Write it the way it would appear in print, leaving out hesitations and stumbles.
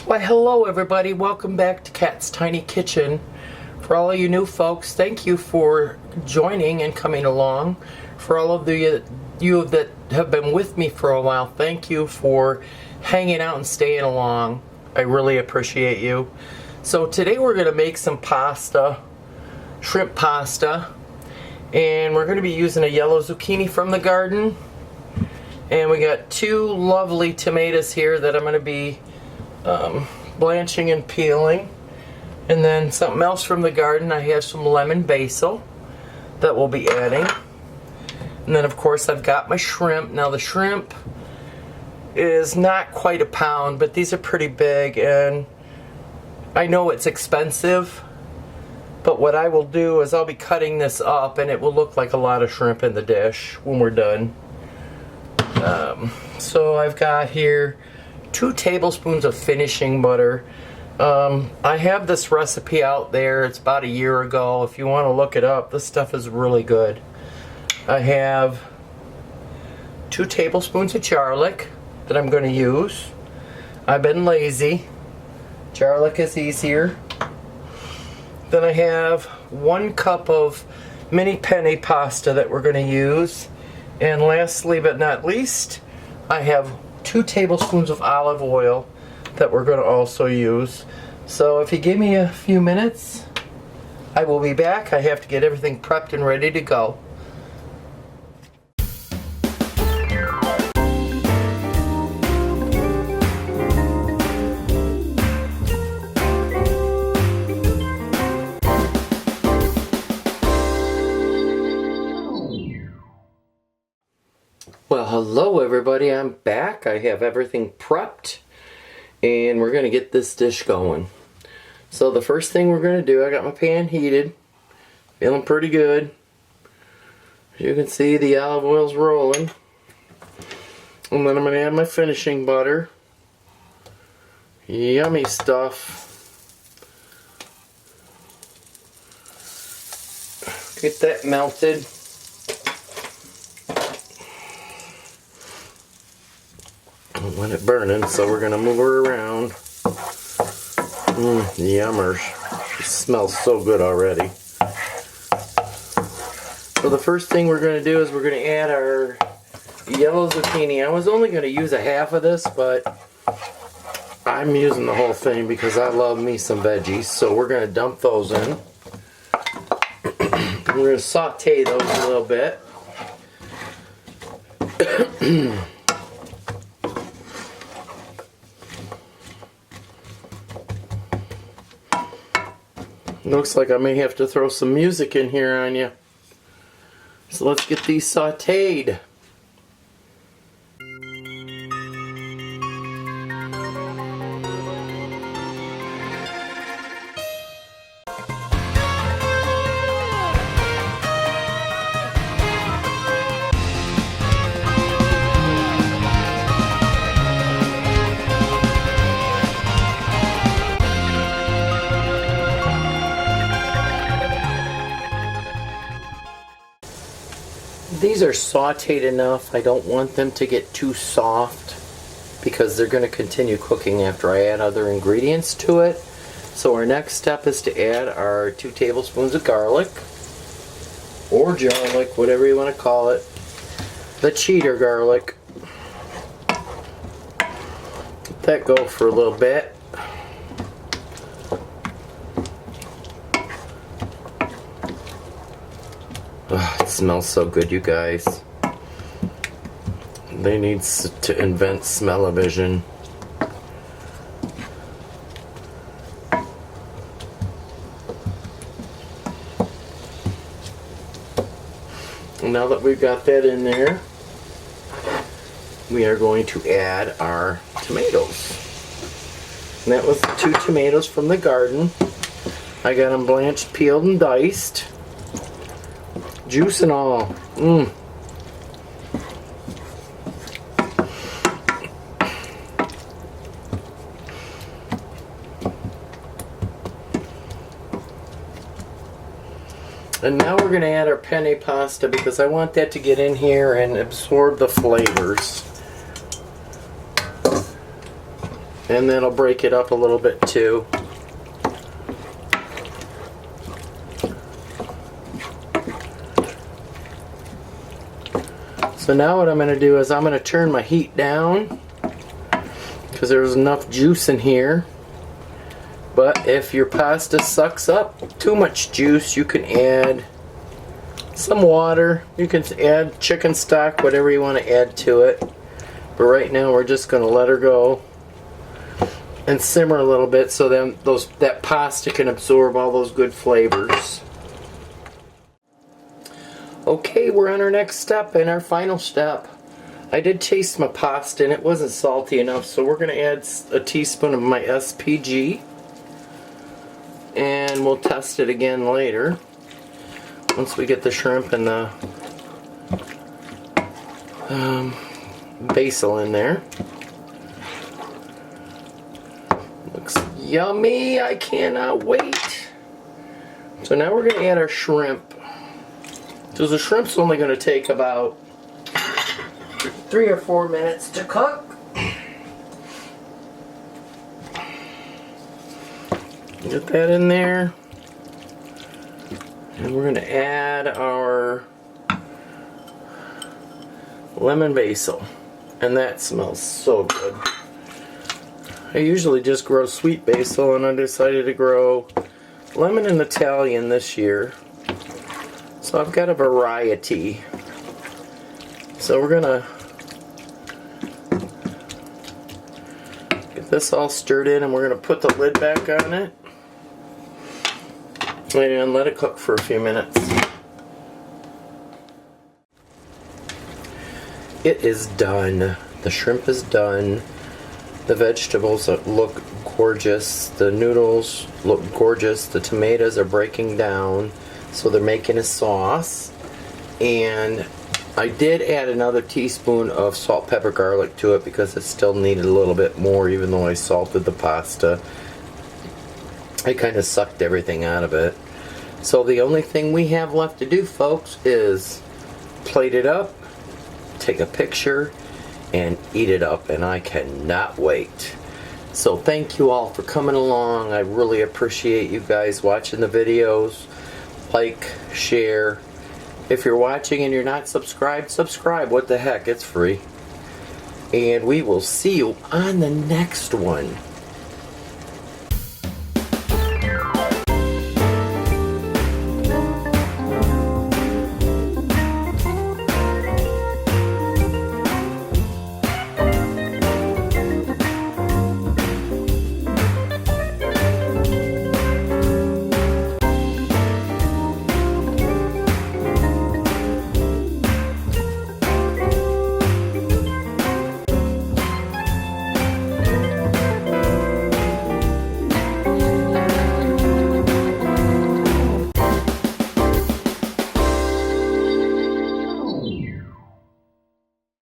Why, hello everybody, welcome back to Kat's Tiny Kitchen. For all of you new folks, thank you for joining and coming along. For all of you that have been with me for a while, thank you for hanging out and staying along. I really appreciate you. So today we're going to make some pasta, shrimp pasta, and we're going to be using a yellow zucchini from the garden. And we got two lovely tomatoes here that I'm going to be blanching and peeling, and then something else from the garden. I have some lemon basil that we'll be adding, and then of course I've got my shrimp. Now the shrimp is not quite a pound, but these are pretty big, and I know it's expensive, but what I will do is I'll be cutting this up and it will look like a lot of shrimp in the dish when we're done. So I've got here 2 tablespoons of finishing butter. I have this recipe out there. It's about a year ago. If you want to look it up, this stuff is really good. I have 2 tablespoons of garlic that I'm going to use. I've been lazy. Garlic is easier. Then I have 1 cup of mini penne pasta that we're going to use. And lastly but not least, I have 2 tablespoons of olive oil that we're going to also use. So if you give me a few minutes, I will be back. I have to get everything prepped and ready to go. Well, hello everybody, I'm back. I have everything prepped and we're going to get this dish going. So the first thing we're going to do, I got my pan heated, feeling pretty good. As you can see, the olive oil's rolling. And then I'm going to add my finishing butter. Yummy stuff. Get that melted. I don't want it burning, so we're going to move her around. Yummers. It smells so good already. So the first thing we're going to do is we're going to add our yellow zucchini. I was only going to use a half of this, but I'm using the whole thing because I love me some veggies. So we're going to dump those in. We're going to saute those a little bit. Looks like I may have to throw some music in here on you. So let's get these sauteed. These are sauteed enough. I don't want them to get too soft because they're going to continue cooking after I add other ingredients to it. So our next step is to add our 2 tablespoons of garlic, or garlic, whatever you want to call it. The cheater garlic. Let that go for a little bit. Oh, it smells so good, you guys. They need to invent smell-o-vision. Now that we've got that in there, we are going to add our tomatoes. And that was the 2 tomatoes from the garden. I got them blanched, peeled, and diced. Juice and all. And now we're going to add our penne pasta because I want that to get in here and absorb the flavors. And then I'll break it up a little bit too. So now what I'm going to do is I'm going to turn my heat down because there's enough juice in here. But if your pasta sucks up too much juice, you can add some water. You can add chicken stock, whatever you want to add to it. But right now we're just going to let her go and simmer a little bit so then that pasta can absorb all those good flavors. Okay, we're on our next step and our final step. I did taste my pasta and it wasn't salty enough, so we're going to add a teaspoon of my SPG. And we'll test it again later once we get the shrimp and the basil in there. Looks yummy, I cannot wait. So now we're going to add our shrimp. So the shrimp's only going to take about 3 or 4 minutes to cook. Get that in there. And we're going to add our lemon basil. And that smells so good. I usually just grow sweet basil, and I decided to grow lemon and Italian this year. So I've got a variety. So we're going to get this all stirred in, and we're going to put the lid back on it. And let it cook for a few minutes. It is done. The shrimp is done. The vegetables look gorgeous. The noodles look gorgeous. The tomatoes are breaking down, so they're making a sauce. And I did add another teaspoon of salt, pepper, garlic to it because it still needed a little bit more, even though I salted the pasta. I kind of sucked everything out of it. So the only thing we have left to do, folks, is plate it up, take a picture, and eat it up, and I cannot wait. So thank you all for coming along. I really appreciate you guys watching the videos. Like, share. If you're watching and you're not subscribed, subscribe. What the heck, it's free. And we will see you on the next one.